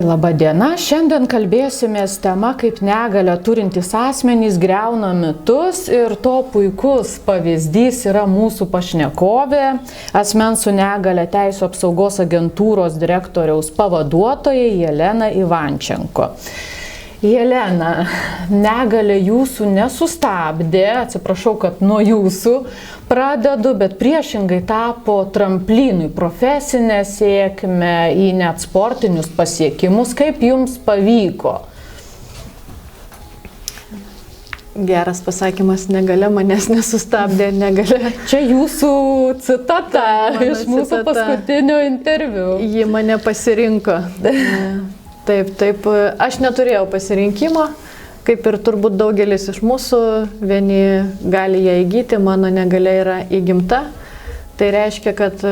Labadiena, šiandien kalbėsimės tema, kaip negalią turintys asmenys griauna mitus ir to puikus pavyzdys yra mūsų pašnekovė, asmens su negale teisių apsaugos agentūros direktoriaus pavaduotoja Jelena Ivančenko. Jelena, negalė jūsų nesustabdė, atsiprašau, kad nuo jūsų pradedu, bet priešingai tapo tramplynu į profesinę sėkmę, į net sportinius pasiekimus. Kaip jums pavyko? Geras pasakymas, negalia manęs nesustabdė, negalia. Čia jūsų citata iš mūsų paskutinio interviu. Ji mane pasirinko. Taip, aš neturėjau pasirinkimo, kaip ir turbūt daugelis iš mūsų, vieni gali ją įgyti, mano negalia yra įgimta. Tai reiškia, kad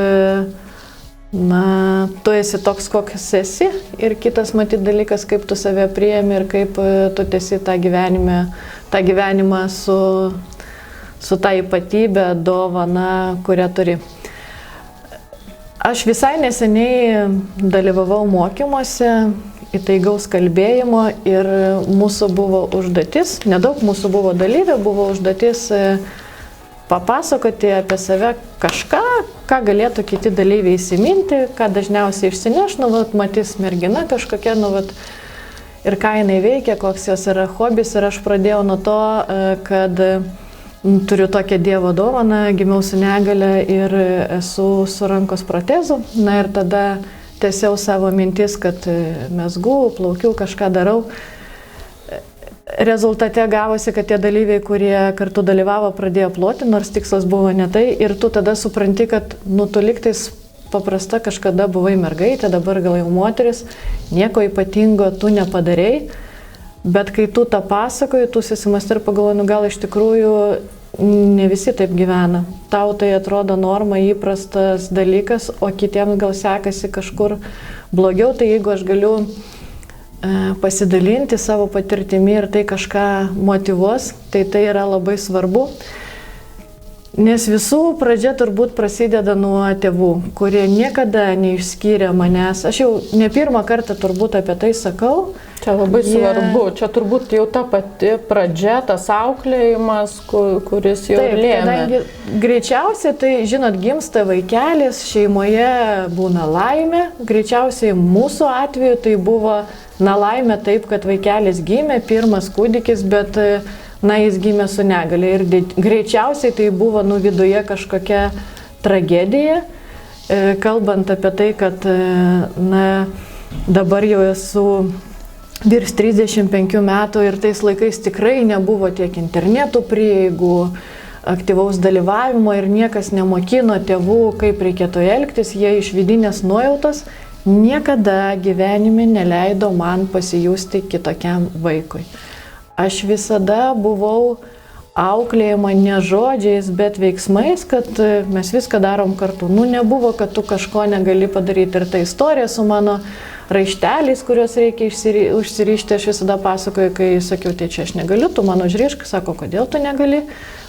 tu esi toks, koks esi, ir kitas matyt dalykas, kaip tu save priemi ir kaip tu tęsi tą gyvenimą su tą ypatybę, dovana, kurią turi. Aš visai neseniai dalyvavau mokymuose įtaigaus kalbėjimo ir mūsų buvo užduotis, nedaug mūsų buvo dalyvių, buvo užduotis papasakoti apie save kažką, ką galėtų kiti dalyviai įsiminti, ką dažniausiai išsineš, matys mergina kažkokia, ir ką jinai veikia, koks jos yra hobis. Ir aš pradėjau nuo to, kad turiu tokią Dievo dovaną, gimiau su negale ir esu su rankos protezu. Na ir tada tęsiau savo mintis, kad mezgu, plaukiu, kažką darau. Rezultate gavosi, kad tie dalyviai, kurie kartu dalyvavo, pradėjo ploti, nors tikslas buvo ne tai. Ir tu tada supranti, kad tu liktais paprasta kažkada buvai mergaitė, dabar gal jau moteris, nieko ypatingo tu nepadarei. Bet kai tu tą pasakoji, tu susimąstai ir pagalvoji, gal iš tikrųjų ne visi taip gyvena. Tau tai atrodo norma, įprastas dalykas, o kitiems gal sekasi kažkur blogiau. Tai jeigu aš galiu pasidalinti savo patirtimi ir tai kažką motyvuos, tai tai yra labai svarbu. Nes visų pradžia turbūt prasideda nuo tėvų, kurie niekada neišskyrė manęs. Aš jau ne pirmą kartą turbūt apie tai sakau. Čia labai svarbu, čia turbūt jau ta pati pradžia, tas auklėjimas, kuris jau lėmė. Greičiausiai, tai žinot, gimsta vaikelis, šeimoje būna laimė. Greičiausiai mūsų atveju tai buvo laimė taip, kad vaikelis gimė, pirmas kūdikis, bet jis gimė su negalia. Ir greičiausiai tai buvo viduje kažkokia tragedija, kalbant apie tai, kad dabar jau esu virš 35 metų ir tais laikais tikrai nebuvo tiek internetų prieigų, aktyvaus dalyvavimo ir niekas nemokino tėvų, kaip reikėtų elgtis. Jie iš vidinės nuojautos niekada gyvenime neleido man pasijusti kitokiam vaikui. Aš visada buvau auklėjama ne žodžiais, bet veiksmais, kad mes viską darom kartu. Nebuvo, kad tu kažko negali padaryti. Ir ta istorija su mano raišteliais, kuriuos reikia užsirišti, aš visada pasakoju, kai sakiau, tai čia aš negaliu, tu mano užrišk, sako, kodėl tu negali?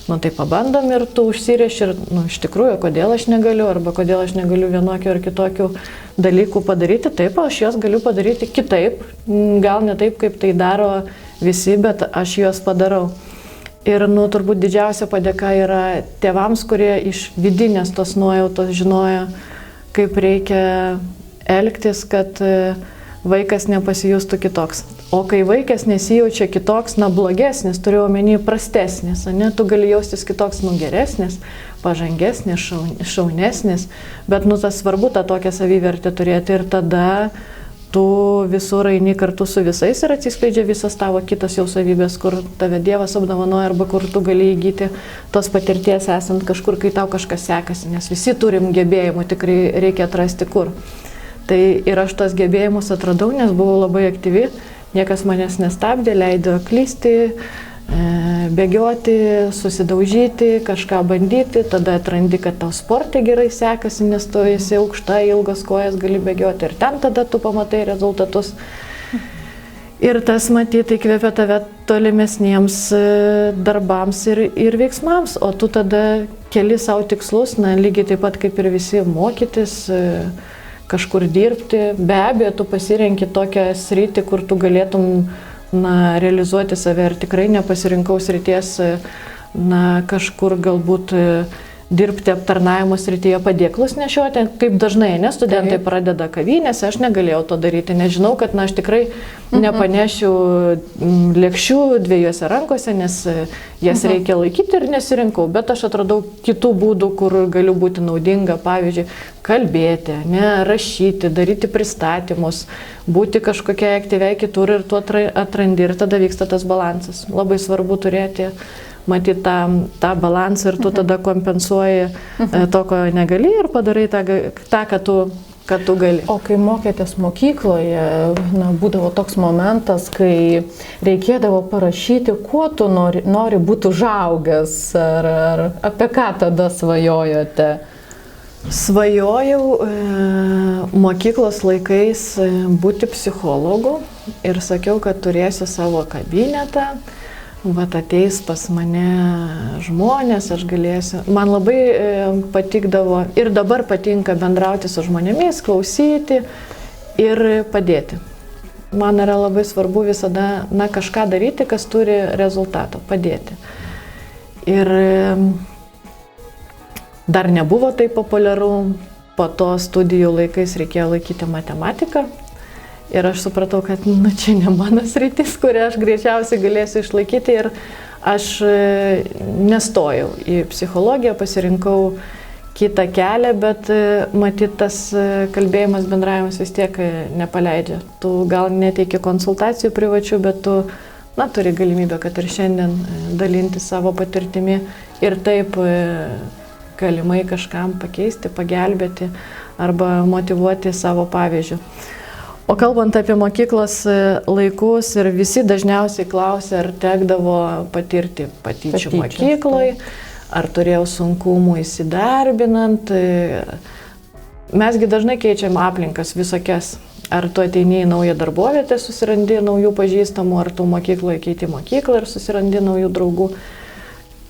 Tai pabandom ir tu užsiriši ir, iš tikrųjų, kodėl aš negaliu, arba kodėl aš negaliu vienokių ar kitokių dalykų padaryti. Taip, aš juos galiu padaryti kitaip, gal ne taip, kaip tai daro visi, bet aš juos padarau. Ir, turbūt didžiausia padėka yra tėvams, kurie iš vidinės tos nuojautos žinojo, kaip reikia elgtis, kad vaikas nepasijustų kitoks. O kai vaikas nesijaučia kitoks, blogesnis, turiu omeny prastesnis, tu gali jaustis kitoks, geresnis, pažangesnis, šaunesnis, bet tas svarbu tą tokią savivertę turėti ir tada tu visur eini kartu su visais ir atsiskleidžia visas tavo kitas jau savybės, kur tave Dievas apdovanoja arba kur tu gali įgyti tos patirties esant kažkur, kai tau kažkas sekasi, nes visi turim gebėjimų, tikrai reikia atrasti kur. Tai ir aš tos gebėjimus atradau, nes buvau labai aktyvi, niekas manęs nestabdė, leido klysti, bėgioti, susidaužyti, kažką bandyti, tada atrandi, kad tau sporte gerai sekasi, nes tu esi aukšta, ilgas kojas gali bėgioti ir ten tada tu pamatai rezultatus. Ir tas matyti įkvėpia tave tolimesniems darbams ir veiksmams, o tu tada keli savo tikslus, lygiai taip pat kaip ir visi mokytis, kažkur dirbti. Be abejo, tu pasirenki tokią sritį, kur tu galėtum realizuoti save, ir tikrai nepasirinkau srities kažkur galbūt dirbti aptarnavimo srityje, padėklus nešioti, kaip dažnai, nes studentai pradeda kavinėse, aš negalėjau to daryti, nežinau, kad aš tikrai nepanešiu lėkščių 2 rankose, nes jas reikia laikyti, ir nesirinkau, bet aš atradau kitų būdų, kur galiu būti naudinga, pavyzdžiui, kalbėti, rašyti, daryti pristatymus, būti kažkokia aktyviai kitur, ir tu atrandi, ir tada vyksta tas balansas. Labai svarbu turėti matyti tą balansą, ir tu tada kompensuoji to, ko negali, ir padarai tą, ką tu gali. O kai mokėtės mokykloje, būdavo toks momentas, kai reikėdavo parašyti, kuo tu nori būti užaugęs, ar apie ką tada svajojote? Svajojau mokyklos laikais būti psichologu, ir sakiau, kad turėsiu savo kabinetą. Vat ateis pas mane žmonės, aš galėsiu. Man labai patikdavo, ir dabar patinka bendrauti su žmonėmis, klausyti ir padėti. Man yra labai svarbu visada kažką daryti, kas turi rezultatą, padėti. Ir dar nebuvo taip populiaru, po to studijų laikais reikėjo laikyti matematiką. Ir aš supratau, kad čia ne mano sritis, kurią aš greičiausiai galėsiu išlaikyti, ir aš nestojau į psichologiją, pasirinkau kitą kelią, bet matyt, tas kalbėjimas, bendravimas vis tiek nepaleidžia. Tu gal neteiki konsultacijų privačių, bet tu turi galimybę, kad ir šiandien dalinti savo patirtimi, ir taip galimai kažkam pakeisti, pagelbėti arba motyvuoti savo pavyzdžių. O kalbant apie mokyklos laikus, ir visi dažniausiai klausia, ar tekdavo patirti patyčių mokykloje, ar turėjau sunkumų įsidarbinant. Mesgi dažnai keičiam aplinkas visokias. Ar tu ateini į naują darbovietę, susirandi naujų pažįstamų, ar tu mokykloje keiti mokyklą ir susirandi naujų draugų.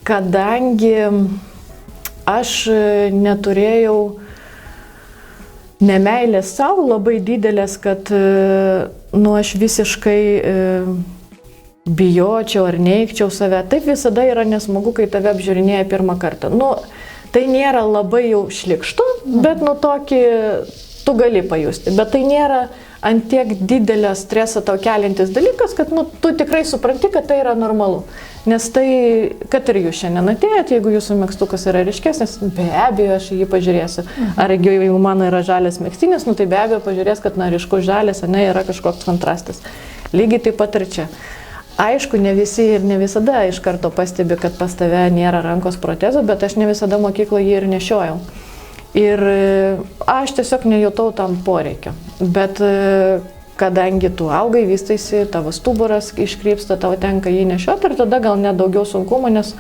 Kadangi aš neturėjau nemeilės savo labai didelės, kad aš visiškai bijočiau ar neigčiau save. Taip visada yra nesmagu, kai tave apžiūrinėja pirmą kartą. Tai nėra labai jau šlikštu, bet tokį tu gali pajusti. Bet tai nėra ant tiek didelio streso tau keliantis dalykas, kad tu tikrai supranti, kad tai yra normalu. Nes tai, kad ir jūs šiandien atėjot, jeigu jūsų megztukas yra ryškesnis, be abejo, aš jį pažiūrėsiu. Ar jeigu mano yra žalias megztinis, tai be abejo pažiūrės, kad ryškus žalias, yra kažkoks kontrastas. Lygiai taip pat ir čia. Aišku, ne visi ir ne visada iš karto pastebi, kad pas tave nėra rankos protezo, bet aš ne visada mokykloje jį ir nešiojau. Ir aš tiesiog nejutau tam poreikio. Bet kadangi tu augai, vystaisi, tavo stuburas iškrypsta, tau tenka jį nešioti, ir tada gal net daugiau sunkumų, nes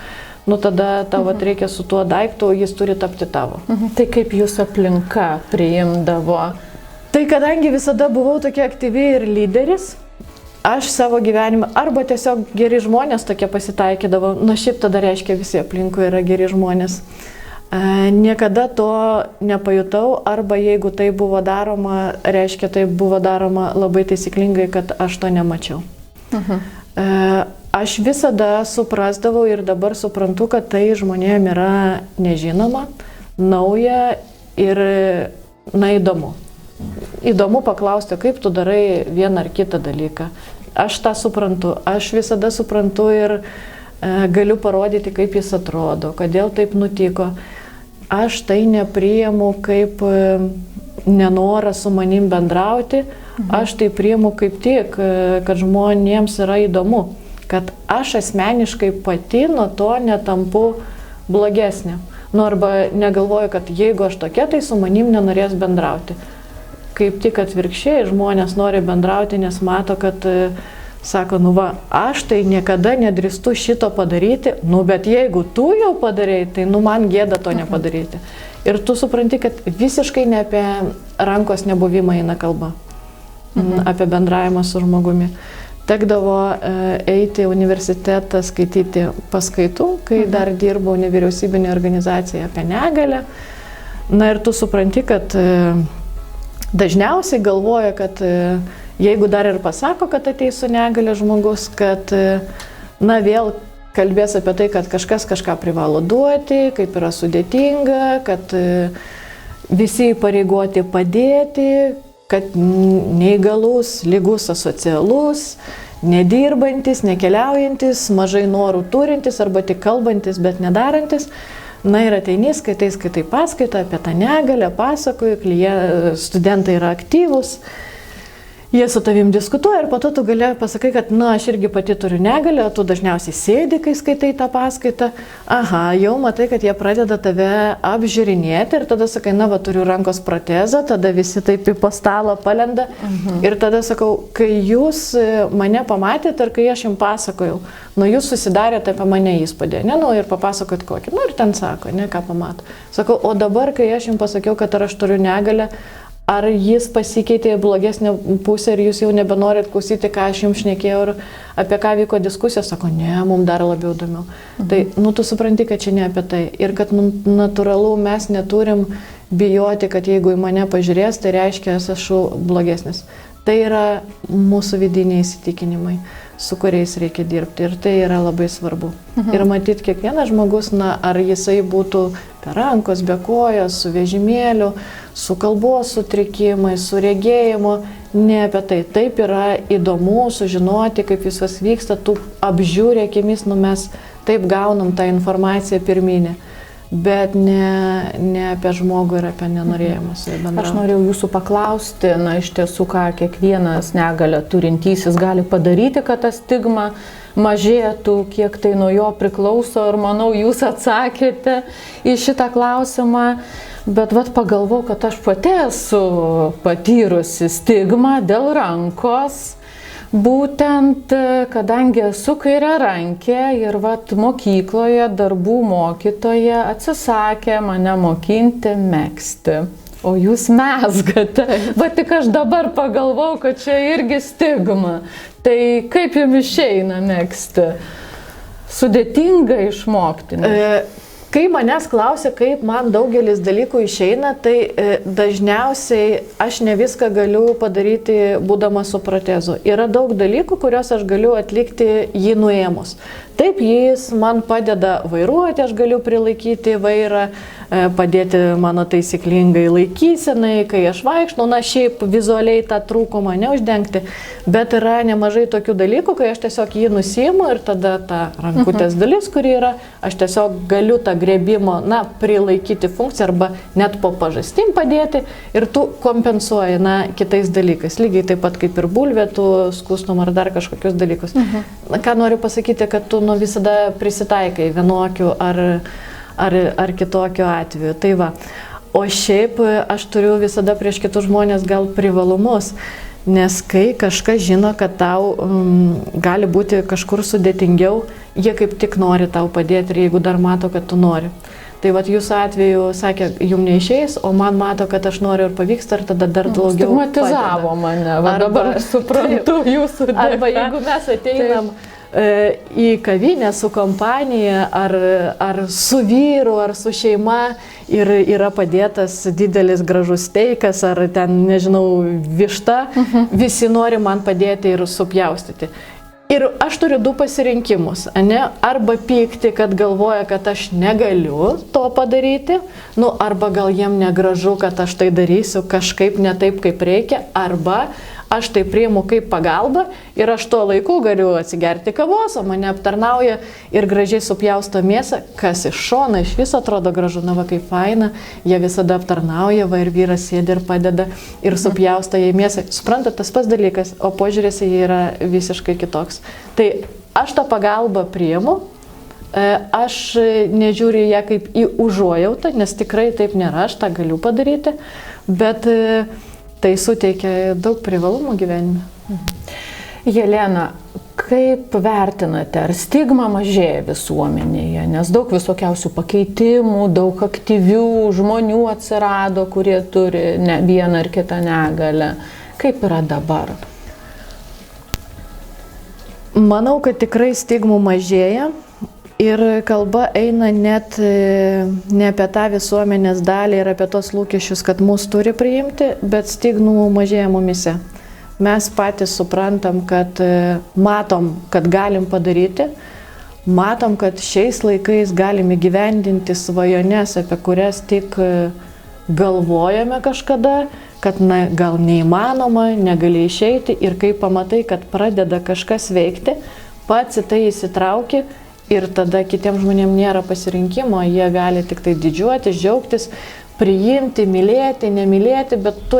tada tavo reikia su tuo daiktu, jis turi tapti tavo. Tai kaip jūsų aplinka priimdavo? Tai kadangi visada buvau tokia aktyvi ir lyderis, aš savo gyvenimą, arba tiesiog geri žmonės tokie pasitaikydavo, šiaip tada reiškia visi aplinkui yra geri žmonės. Niekada to nepajutau, arba jeigu tai buvo daroma, reiškia tai buvo daroma labai taisyklingai, kad aš to nemačiau. Aš visada suprasdavau ir dabar suprantu, kad tai žmonėm yra nežinoma, nauja ir įdomu. Įdomu paklausti, kaip tu darai vieną ar kitą dalyką. Aš tą suprantu, aš visada suprantu ir galiu parodyti, kaip jis atrodo, kodėl taip nutiko. Aš tai nepriimu kaip nenorą su manim bendrauti, aš tai priimu kaip tik, kad žmonėms yra įdomu, kad aš asmeniškai pati nuo to netampu blogesnė. Arba negalvoju, kad jeigu aš tokia, tai su manim nenorės bendrauti. Kaip tik atvirkščiai, žmonės nori bendrauti, nes mato, kad sako, aš tai niekada nedrįstu šito padaryti, bet jeigu tu jau padarėjai, tai man gėda to nepadaryti. Ir tu supranti, kad visiškai ne apie rankos nebuvimą eina kalba, apie bendravimą su žmogumi. Tekdavo eiti į universitetą, skaityti paskaitų, kai dar dirbau nevyriausybinė organizacija apie negalią. Ir tu supranti, kad dažniausiai galvoja, kad jeigu dar ir pasako, kad ateis su negalia žmogus, kad vėl kalbės apie tai, kad kažkas kažką privalo duoti, kaip yra sudėtinga, kad visi įpareigoti padėti, kad neįgalus, lygus asocialus, nedirbantis, nekeliaujantis, mažai norų turintis arba tik kalbantis, bet nedarantis. Ir ateini, skaitai paskaitą apie tą negalę, pasakoju, studentai yra aktyvūs. Jie su tavim diskutuoja ir po to tu pasakai, kad, aš irgi pati turiu negalę, o tu dažniausiai sėdi, kai skaitai tą paskaitą. Aha, jau matai, kad jie pradeda tave apžiūrinėti ir tada sakai, turiu rankos protezą, tada visi taip į po stalą palenda. Ir tada sakau, kai jūs mane pamatėte ir kai aš jums pasakojau, jūs susidarėte apie mane įspūdį, ir papasakot kokį. Ir ten sako, ką pamato. Sakau, o dabar, kai aš jums pasakiau, kad aš turiu negalę, ar jis pasikeitė į blogesnę pusę ir jūs jau nebenorit klausyti, ką aš jums šnekėjau ir apie ką vyko diskusija? Sako, ne, mums dar labiau įdomiau. Tai, tu supranti, kad čia ne apie tai. Ir kad natūralu mes neturim bijoti, kad jeigu į mane pažiūrės, tai reiškia, aš esu blogesnis. Tai yra mūsų vidiniai įsitikinimai, su kuriais reikia dirbti. Ir tai yra labai svarbu. Ir matyti kiekvienas žmogus, ar jisai būtų be rankos, be kojos, su vežimėliu, su kalbos sutrikimais, su regėjimu, ne apie tai. Taip yra įdomu sužinoti, kaip viskas vyksta, tu apžiūrė akimis, mes taip gaunam tą informaciją pirminę. Bet ne apie žmogų ir apie nenorėjimą su juo bendrauti. Aš norėjau jūsų paklausti, iš tiesų, ką kiekvienas negalę turintysis gali padaryti, kad ta stigma mažėtų, kiek tai nuo jo priklauso, ir manau, jūs atsakėte į šitą klausimą. Bet pagalvau, kad aš pati esu patyrusi stigmą dėl rankos, būtent kadangi esu kairiarankė ir mokykloje darbų mokytoja atsisakė mane mokinti megzti, o jūs mezgate. Tik aš dabar pagalvau, kad čia irgi stigma. Tai kaip jums išeina megzti? Sudėtinga išmokti? Kai manęs klausia, kaip man daugelis dalykų išeina, tai dažniausiai aš ne viską galiu padaryti būdama su protezu. Yra daug dalykų, kuriuos aš galiu atlikti jį nuėmus. Taip, jis man padeda vairuoti, aš galiu prilaikyti vairą, padėti mano taisyklingai laikysenai, kai aš vaikštau, šiaip vizualiai tą trūkumą neuždengti, bet yra nemažai tokių dalykų, kai aš tiesiog jį nusiimu ir tada ta rankutės dalis, kuri yra, aš tiesiog galiu tą grebimo, prilaikyti funkciją arba net po pažastim padėti ir tu kompensuoji, kitais dalykais. Lygiai taip pat kaip ir bulvė, tu skustum ar dar kažkokius dalykus. Ką noriu pasakyti, kad tu visada prisitaikai vienokiu ar kitokiu atveju. Tai va. O šiaip aš turiu visada prieš kitus žmonės gal privalumus, nes kai kažkas žino, kad tau gali būti kažkur sudėtingiau, jie kaip tik nori tau padėti ir jeigu dar mato, kad tu nori. Tai jūsų atveju sakė, jums neišeis, o man mato, kad aš noriu ir pavyksta ir tada dar daugiau stigmatizavo mane. Dabar suprantu jūsų dėka. Arba jeigu mes ateinam į kavinę su kompanija ar su vyru, ar su šeima ir yra padėtas didelis gražus steikas ar ten, nežinau, višta, visi nori man padėti ir supjaustyti. Ir aš turiu du pasirinkimus, arba pykti, kad galvoja, kad aš negaliu to padaryti, arba gal jiem negražu, kad aš tai darysiu kažkaip ne taip, kaip reikia, arba aš tai priimu kaip pagalbą ir aš tuo laiku galiu atsigerti kavos, o mane aptarnauja ir gražiai supjausto mėsą, kas iš šono iš viso atrodo gražu, kaip faina, jie visada aptarnauja, ir vyras sėdi ir padeda ir supjausto jai mėsą. Suprantat, tas pats dalykas, o požiūrės jie yra visiškai kitoks. Tai aš tą pagalbą priimu, aš nežiūriu ją kaip į užuojautą, nes tikrai taip nėra, aš tą galiu padaryti, bet tai suteikia daug privalumų gyvenime. Jelena, kaip vertinate, ar stigma mažėja visuomenėje, nes daug visokiausių pakeitimų, daug aktyvių žmonių atsirado, kurie turi vieną ar kitą negalę. Kaip yra dabar? Manau, kad tikrai stigmų mažėja. Ir kalba eina net ne apie tą visuomenės dalį ir apie tos lūkesčius, kad mus turi priimti, bet stignų mažėja mumise. Mes patys suprantam, kad matom, kad galim padaryti, matom, kad šiais laikais galim įgyvendinti svajones, apie kurias tik galvojame kažkada, kad gal neįmanoma, negali išeiti ir kai pamatai, kad pradeda kažkas veikti, pats į tai įsitrauki. Ir tada kitiems žmonėms nėra pasirinkimo, jie gali tik tai didžiuotis, džiaugtis, priimti, mylėti, nemylėti, bet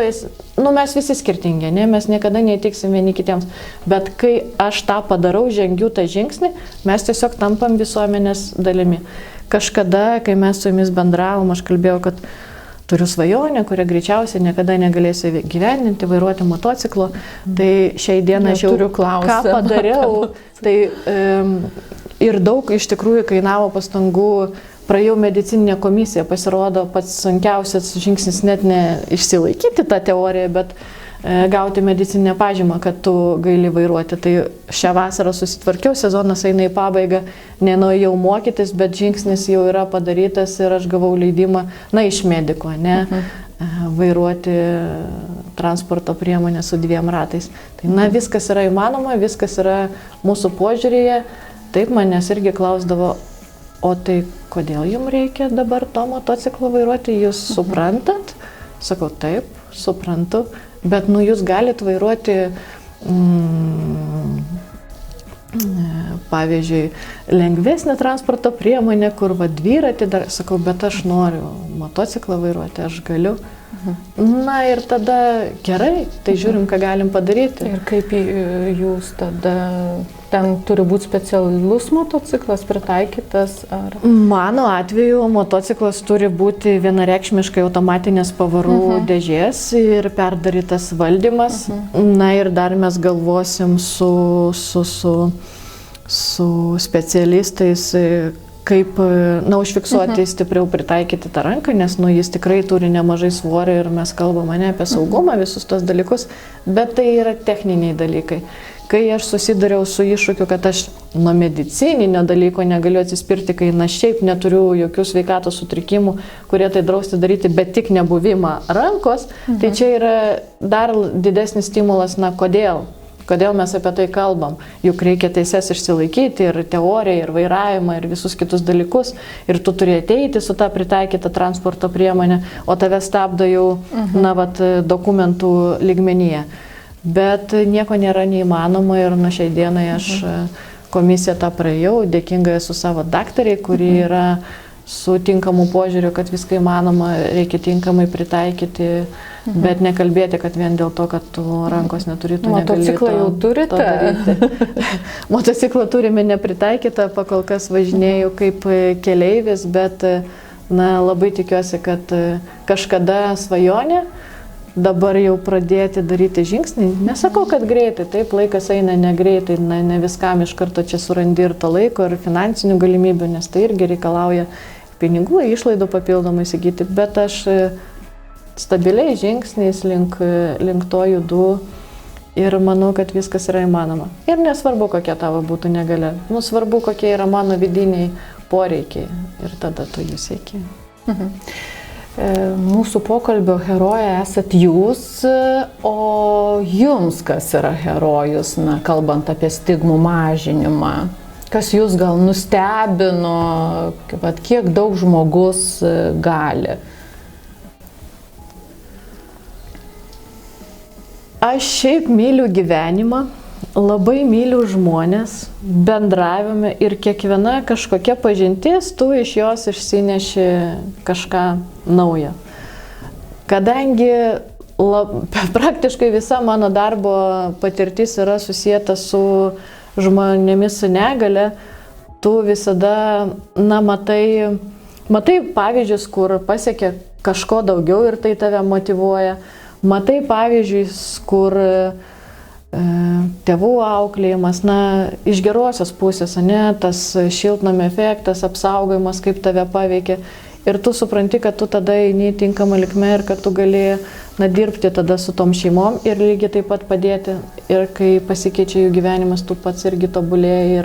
mes visi skirtingi, ne? Mes niekada neįtiksim vieni kitiems. Bet kai aš tą padarau, žengiu tą žingsnį, mes tiesiog tampam visuomenės dalimi. Kažkada, kai mes su jumis bendravom, aš kalbėjau, kad turiu svajonę, kurią greičiausiai niekada negalėsiu gyveninti, vairuoti motociklo. Tai šiai dieną aš jau turiu klausimą, ką padariau. Tai ir daug iš tikrųjų kainavo pastangų, praėjau medicininę komisiją, pasirodo pats sunkiausias žingsnis net ne išsilaikyti tą teoriją, bet gauti medicininę pažymą, kad tu gali vairuoti. Tai šią vasarą susitvarkiau, sezonas eina į pabaigą, nenuėjau mokytis, bet žingsnis jau yra padarytas ir aš gavau leidimą, iš mediko, vairuoti transporto priemonę su 2 ratais. Tai viskas yra įmanoma, viskas yra mūsų požiūrėje. Taip manęs irgi klausdavo, o tai kodėl jums reikia dabar to motociklo vairuoti, jūs suprantat? Sakau, taip, suprantu, bet jūs galite vairuoti, pavyzdžiui, lengvesnę transporto priemonę, kur dviratį dar, sakau, bet aš noriu motociklą vairuoti, aš galiu. Ir tada gerai, tai žiūrim, ką galim padaryti. Ir kaip jūs tada, ten turi būti specialus motociklas pritaikytas? Ar? Mano atveju motociklas turi būti vienareikšmiškai automatinės pavarų dėžės ir perdarytas valdymas. Ir dar mes galvosim su specialistais, kaip užfiksuoti, stipriau pritaikyti tą ranką, nes jis tikrai turi nemažai svorio ir mes kalbame ne apie saugumą, visus tos dalykus, bet tai yra techniniai dalykai. Kai aš susidariau su iššūkiu, kad aš nuo medicininio dalyko negaliu atsispirti, kai šiaip neturiu jokių sveikatos sutrikimų, kurie tai drausti daryti, bet tik nebuvimą rankos, tai čia yra dar didesnis stimulas, kodėl? Kodėl mes apie tai kalbam? Juk reikia teises išsilaikyti ir teoriją, ir vairavimą, ir visus kitus dalykus. Ir tu turi ateiti su tą pritaikytą transporto priemonę, o tave stabdo jau, dokumentų lygmenyje. Bet nieko nėra neįmanoma ir nuo šiai dienai aš komisiją tą praėjau, dėkinga esu savo daktariai, kuri yra su tinkamu požiūriu, kad viską įmanoma, reikia tinkamai pritaikyti. Bet nekalbėti, kad vien dėl to, kad tu rankos neturi, tu negali Motociklą jau turite? Motociklą turime nepritaikytą, pakol kas važinėjau kaip keleivis, bet labai tikiuosi, kad kažkada svajonė, dabar jau pradėti daryti žingsnį. Nesakau, kad greitai, taip, laikas eina negreitai, ne viskam iš karto čia surandi ir to laiko, ir finansinių galimybių, nes tai irgi reikalauja pinigų, išlaidų papildomai įsigyti, bet aš stabiliai žingsniais link to judu ir manau, kad viskas yra įmanoma. Ir nesvarbu, kokia tavo būtų negalia. Svarbu, kokie yra mano vidiniai poreikiai ir tada tu jų sieki. Mūsų pokalbio herojai esat jūs, o jums kas yra herojus, kalbant apie stigmų mažinimą? Kas jūs gal nustebino, kiek daug žmogus gali? Aš šiaip myliu gyvenimą, labai myliu žmonės, bendravime ir kiekviena kažkokia pažintis, tu iš jos išsineši kažką naujo. Kadangi praktiškai visa mano darbo patirtis yra susijęta su žmonėmis su negale, tu visada, matai pavyzdžius, kur pasiekia kažko daugiau ir tai tave motyvuoja. Matai pavyzdžius, kur tėvų auklėjimas, iš gerosios pusės, tas šiltnamio efektas, apsaugojimas, kaip tave paveikia. Ir tu supranti, kad tu tada eini tinkamą linkme ir kad tu gali dirbti tada su tom šeimom ir lygiai taip pat padėti. Ir kai pasikeičia jų gyvenimas, tu pats irgi tobulėji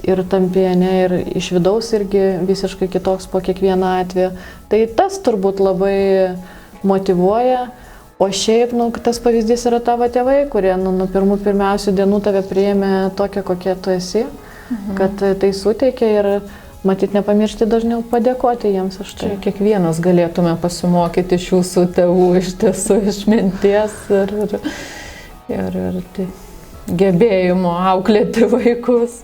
ir tampi, ne, ir iš vidaus irgi visiškai kitoks po kiekvieną atveju. Tai tas turbūt labai motyvuoja. O šiaip, tas pavyzdys yra tavo tėvai, kurie nuo pirmiausių dienų tave priėmė tokią, kokie tu esi, kad tai suteikia ir matyt nepamiršti dažniau padėkoti jiems už tai. Čia kiekvienas galėtume pasimokyti iš jūsų tėvų, iš tiesų išminties ir tai gebėjimo auklėti vaikus.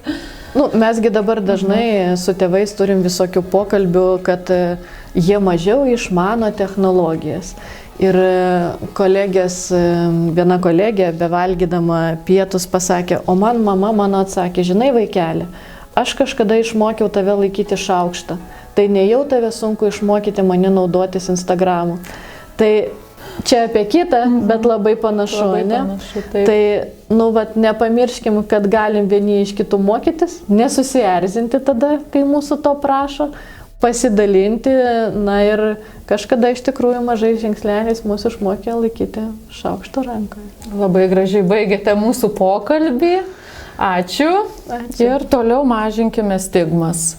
Mesgi dabar dažnai su tėvais turim visokių pokalbių, kad jie mažiau išmano technologijas. Ir viena kolegė, bevalgydama pietus, pasakė, o mama mano atsakė, žinai vaikeli, aš kažkada išmokiau tave laikyti šaukštą, tai nejau tave sunku išmokyti mane naudotis Instagramu. Tai čia apie kitą, bet labai panašu, ne? Tai, nepamirškim, kad galim vieni iš kitų mokytis, nesusierzinti tada, kai mūsų to prašo, pasidalinti, ir kažkada iš tikrųjų mažais žingsneliais mūsų išmokė laikyti šaukštą rankoje. Labai gražiai baigėte mūsų pokalbį. Ačiū. Ir toliau mažinkime stigmas.